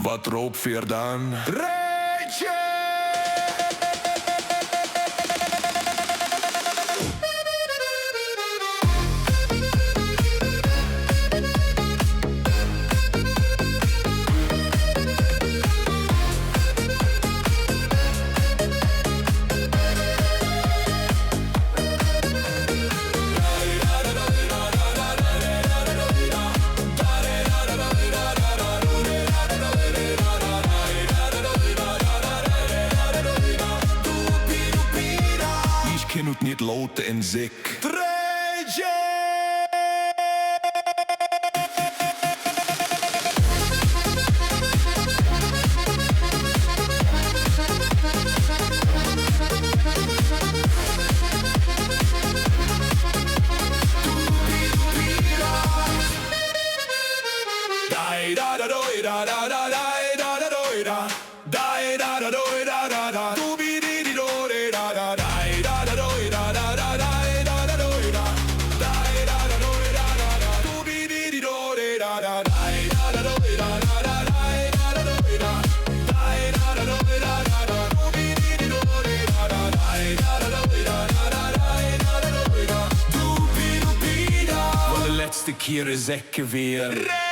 Wat roept weer dan? Rijtje! Ik kan het niet loten en ziek. Treintje! Dai da da doi da da da dai da da doi da dai da da doi da da da tu bi di di do de da da dai da da doi da da da dai da da doi da dai da da doi da da da tu bi di di do de da da dai da da doi da da da dai da da doi da dai da da doi da da da tu bi di di do de da da dai da da doi da da da dai da da doi da tu bi da. Voor de laatste keer is ik weer.